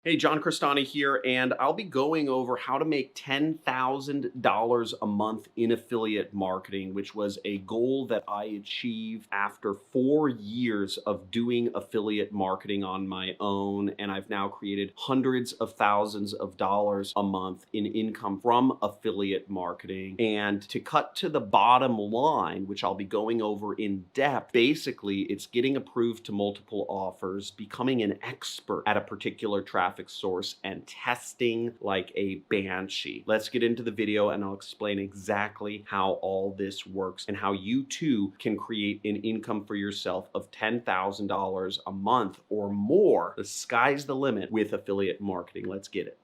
Hey, John Crestani here, and I'll be going over how to make $10,000 a month in affiliate marketing, which was a goal that I achieved after 4 years of doing affiliate marketing on my own. And I've now created hundreds of thousands of dollars a month in income from affiliate marketing. And to cut to the bottom line, which I'll be going over in depth, basically, it's getting approved to multiple offers, becoming an expert at a particular traffic source, and testing like a banshee. Let's get into the video and I'll explain exactly how all this works and how you too can create an income for yourself of $10,000 a month or more. The sky's the limit with affiliate marketing. Let's get it.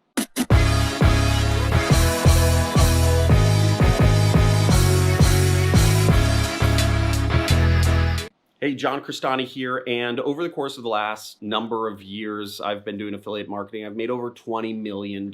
Hey, John Crestani here, and over the course of the last number of years, I've been doing affiliate marketing. I've made over $20 million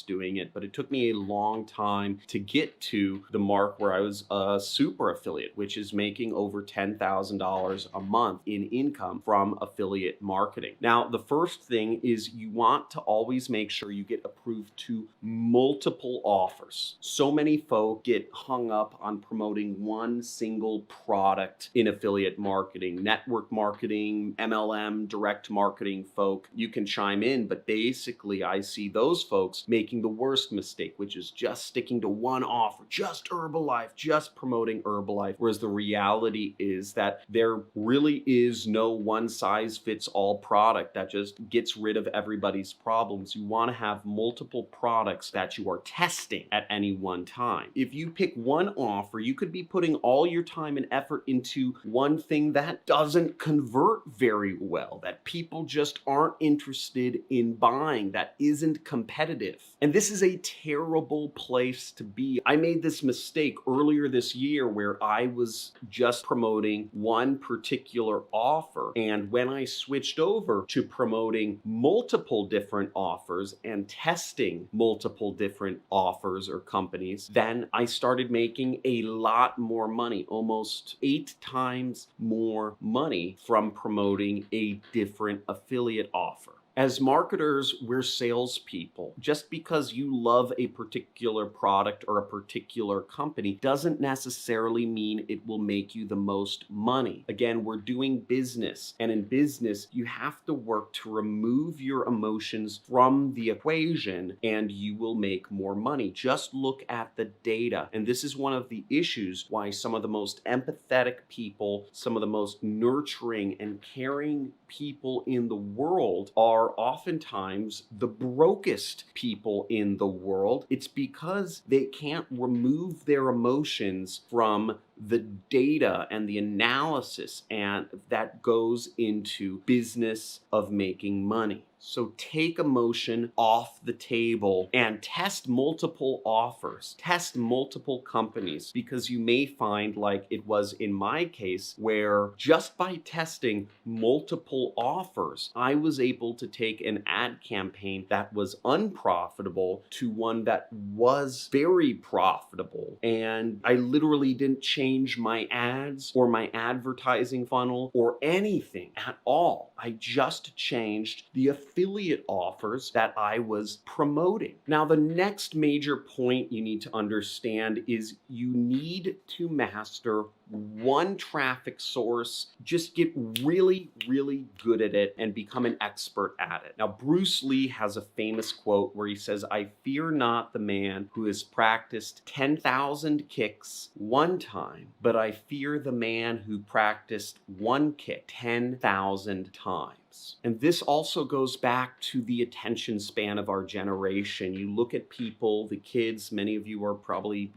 doing it, but it took me a long time to get to the mark where I was a super affiliate, which is making over $10,000 a month in income from affiliate marketing. Now, the first thing is you want to always make sure you get approved to multiple offers. So many folk get hung up on promoting one single product in affiliate marketing. Network marketing, MLM, direct marketing folk, you can chime in, but basically I see those folks making the worst mistake, which is just sticking to one offer, just Herbalife, just promoting Herbalife, whereas the reality is that there really is no one size fits all product that just gets rid of everybody's problems. You want to have multiple products that you are testing at any one time. If you pick one offer, you could be putting all your time and effort into one thing that doesn't convert very well, that people just aren't interested in buying, that isn't competitive. And this is a terrible place to be. I made this mistake earlier this year where I was just promoting one particular offer. And when I switched over to promoting multiple different offers and testing multiple different offers or companies, then I started making a lot more money, almost 8 times more money from promoting a different affiliate offer. As marketers, we're salespeople. Just because you love a particular product or a particular company doesn't necessarily mean it will make you the most money. Again, we're doing business, and in business, you have to work to remove your emotions from the equation and you will make more money. Just look at the data. And this is one of the issues why some of the most empathetic people, some of the most nurturing and caring people in the world are oftentimes the brokest people in the world. It's because they can't remove their emotions from the data and the analysis and that goes into business of making money. So take emotion off the table and test multiple offers, test multiple companies, because you may find, like it was in my case, where just by testing multiple offers, I was able to take an ad campaign that was unprofitable to one that was very profitable. And I literally didn't change my ads or my advertising funnel or anything at all. I just changed the affiliate offers that I was promoting. Now, the next major point you need to understand is you need to master one traffic source. Just get really, really good at it and become an expert at it. Now, Bruce Lee has a famous quote where he says, "I fear not the man who has practiced 10,000 kicks one time, but I fear the man who practiced one kick 10,000 times." And this also goes back to the attention span of our generation. You look at people, the kids, many of you are probably,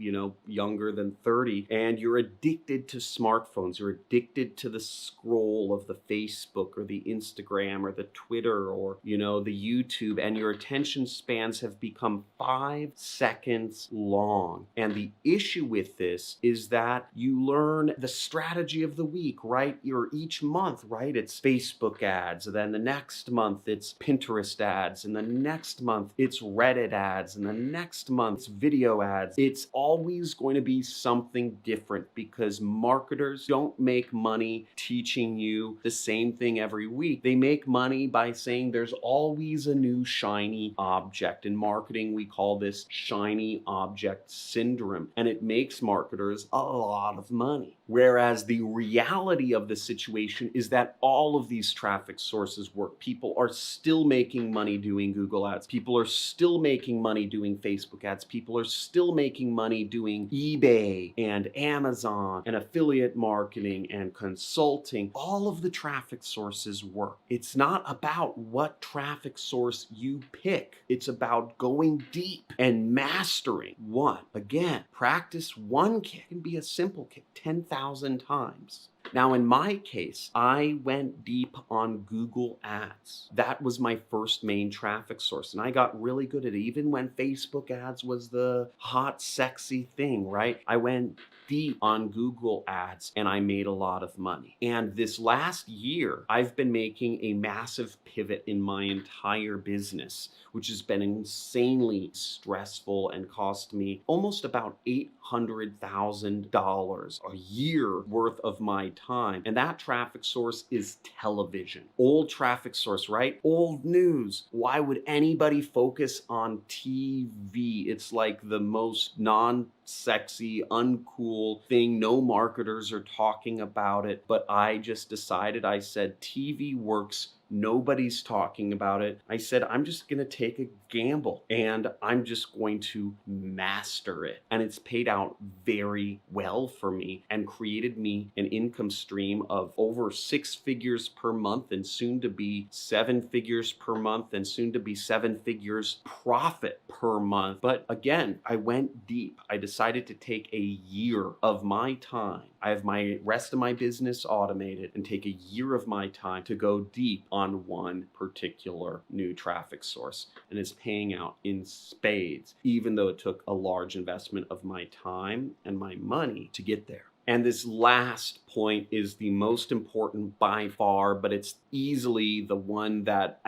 younger than 30, and you're addicted to smartphones. You're addicted to the scroll of the Facebook or the Instagram or the Twitter or, the YouTube, and your attention spans have become 5 seconds long. And the issue with this is that you learn the strategy of the week, right? Or each month, right? It's Facebook ads, ads. And then the next month it's Pinterest ads. And the next month it's Reddit ads. And the next month it's video ads. It's always going to be something different because marketers don't make money teaching you the same thing every week. They make money by saying there's always a new shiny object. In marketing, we call this shiny object syndrome, and it makes marketers a lot of money. Whereas the reality of the situation is that all of these traffic sources work. People are still making money doing Google ads. People are still making money doing Facebook ads. People are still making money doing eBay and Amazon and affiliate marketing and consulting. All of the traffic sources work. It's not about what traffic source you pick. It's about going deep and mastering one. Again, practice one kick can be a simple kick 10,000 times. Now, in my case, I went deep on Google Ads. That was my first main traffic source, and I got really good at it. Even when Facebook ads was the hot, sexy thing, right? I went deep on Google Ads and I made a lot of money. And this last year, I've been making a massive pivot in my entire business, which has been insanely stressful and cost me almost about $800,000 a year worth of my time. And that traffic source is television. Old traffic source, right? Old news. Why would anybody focus on TV? It's like the most non-sexy, uncool thing. No marketers are talking about it, but I just decided, I said, TV works. Nobody's talking about it. I said, I'm just going to take a gamble and I'm just going to master it. And it's paid out very well for me and created me an income stream of over 6 figures per month and soon to be 7 figures per month and soon to be 7 figures profit per month. But again, I went deep. I decided to take a year of my time. I have my rest of my business automated and take a year of my time to go deep on one particular new traffic source. And it's paying out in spades, even though it took a large investment of my time and my money to get there. And this last point is the most important by far, but it's easily the one that,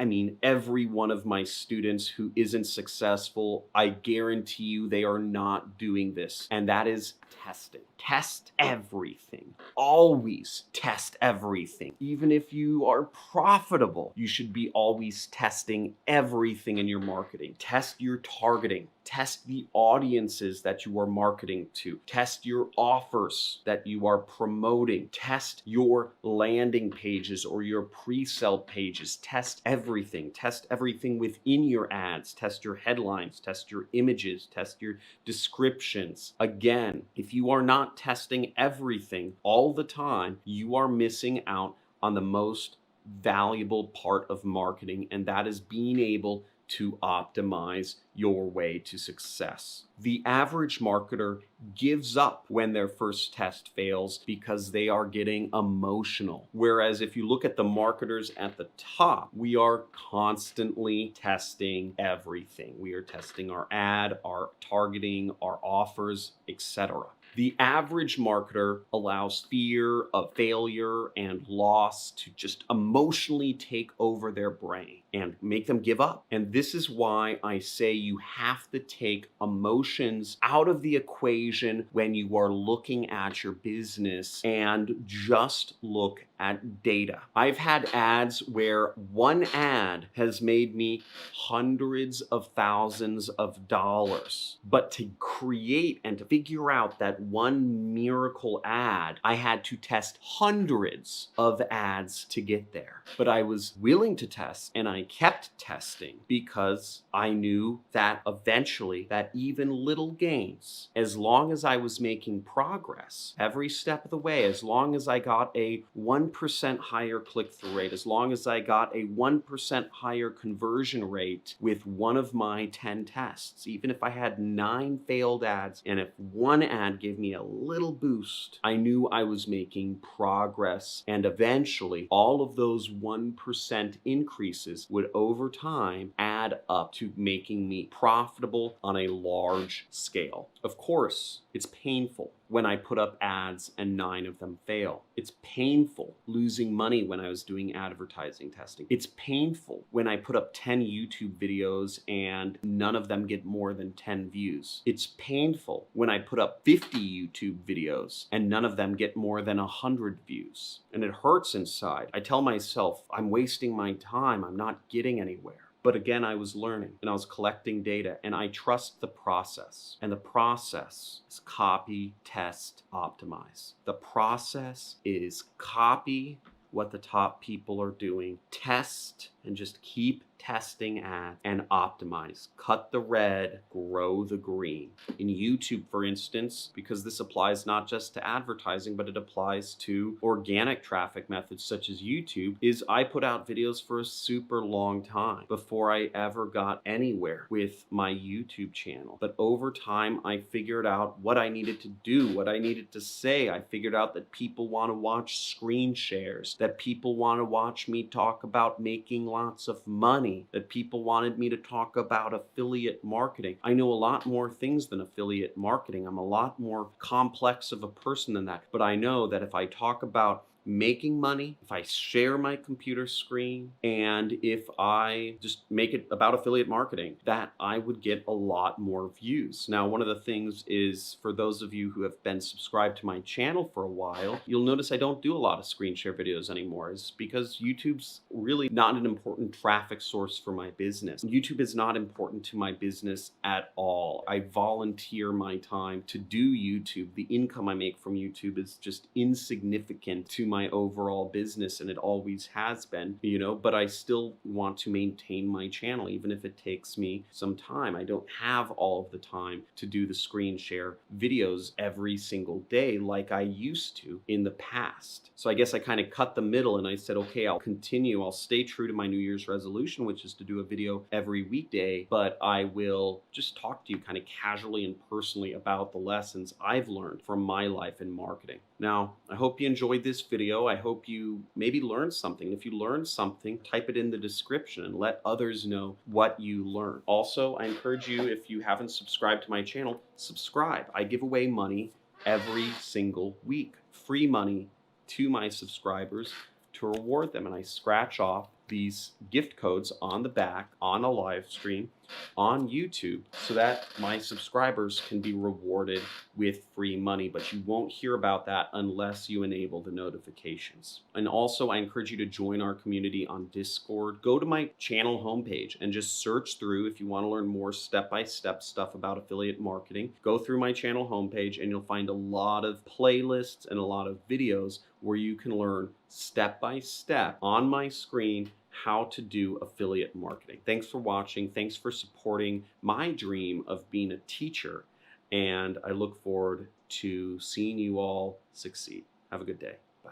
every one of my students who isn't successful, I guarantee you they are not doing this. And that is testing. Test everything. Always test everything. Even if you are profitable, you should be always testing everything in your marketing. Test your targeting. Test the audiences that you are marketing to. Test your offers that you are promoting. Test your landing pages or your pre-sale pages. Test everything. Test everything within your ads. Test your headlines. Test your images. Test your descriptions. Again, if you are not testing everything all the time, you are missing out on the most valuable part of marketing, and that is being able to optimize your way to success. The average marketer gives up when their first test fails because they are getting emotional. Whereas if you look at the marketers at the top, we are constantly testing everything. We are testing our ad, our targeting, our offers, etc. The average marketer allows fear of failure and loss to just emotionally take over their brain and make them give up. And this is why I say you have to take emotions out of the equation when you are looking at your business and just look at data. I've had ads where one ad has made me hundreds of thousands of dollars. But to create and to figure out that one miracle ad, I had to test hundreds of ads to get there. But I was willing to test and I kept testing because I knew that eventually that even little gains, as long as I was making progress every step of the way, as long as I got a 1% higher click-through rate, as long as I got a 1% higher conversion rate with one of my 10 tests, even if I had 9 failed ads and if one ad gave me a little boost, I knew I was making progress, and eventually all of those 1% increases would over time add up to making me profitable on a large scale. Of course, it's painful. when I put up ads and 9 of them fail. It's painful losing money when I was doing advertising testing. It's painful when I put up 10 YouTube videos and none of them get more than 10 views. It's painful when I put up 50 YouTube videos and none of them get more than 100 views. And it hurts inside. I tell myself, I'm wasting my time. I'm not getting anywhere. But again, I was learning and I was collecting data, and I trust the process. And the process is copy, test, optimize. The process is copy what the top people are doing, test, and just keep testing ads and optimize. Cut the red, grow the green. In YouTube, for instance, because this applies not just to advertising, but it applies to organic traffic methods such as YouTube, is I put out videos for a super long time before I ever got anywhere with my YouTube channel. But over time, I figured out what I needed to do, what I needed to say. I figured out that people want to watch screen shares, that people want to watch me talk about making lots of money, that people wanted me to talk about affiliate marketing. I know a lot more things than affiliate marketing. I'm a lot more complex of a person than that. But I know that if I talk about making money, if I share my computer screen, and if I just make it about affiliate marketing, that I would get a lot more views. Now, one of the things is, for those of you who have been subscribed to my channel for a while, you'll notice I don't do a lot of screen share videos anymore. It's because YouTube's really not an important traffic source for my business. YouTube is not important to my business at all. I volunteer my time to do YouTube. The income I make from YouTube is just insignificant to my overall business, and it always has been, but I still want to maintain my channel, even if it takes me some time. I don't have all of the time to do the screen share videos every single day like I used to in the past. So I guess I kind of cut the middle and I said, okay, I'll stay true to my New Year's resolution, which is to do a video every weekday, but I will just talk to you kind of casually and personally about the lessons I've learned from my life in marketing. Now, I hope you enjoyed this video. I hope you maybe learned something. If you learned something, type it in the description and let others know what you learned. Also, I encourage you, if you haven't subscribed to my channel, subscribe. I give away money every single week, free money to my subscribers to reward them. And I scratch off these gift codes on the back on a live stream on YouTube so that my subscribers can be rewarded with free money, but you won't hear about that unless you enable the notifications. And also, I encourage you to join our community on Discord. Go to my channel homepage and just search through, if you want to learn more step-by-step stuff about affiliate marketing, go through my channel homepage and you'll find a lot of playlists and a lot of videos where you can learn step-by-step on my screen how to do affiliate marketing. Thanks for watching. Thanks for supporting my dream of being a teacher. And I look forward to seeing you all succeed. Have a good day. Bye.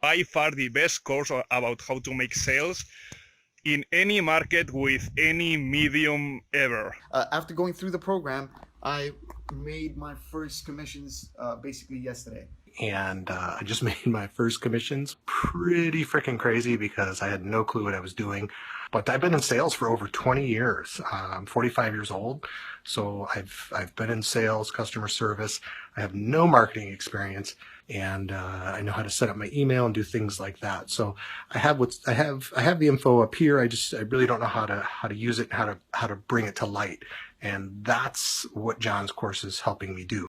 By far the best course about how to make sales in any market with any medium ever. After going through the program, I made my first commissions basically yesterday. And I just made my first commissions. Pretty freaking crazy because I had no clue what I was doing. But I've been in sales for over 20 years. I'm 45 years old, so I've been in sales, customer service. I have no marketing experience, and I know how to set up my email and do things like that. So I have the info up here. I really don't know how to use it, and how to bring it to light. And that's what John's course is helping me do.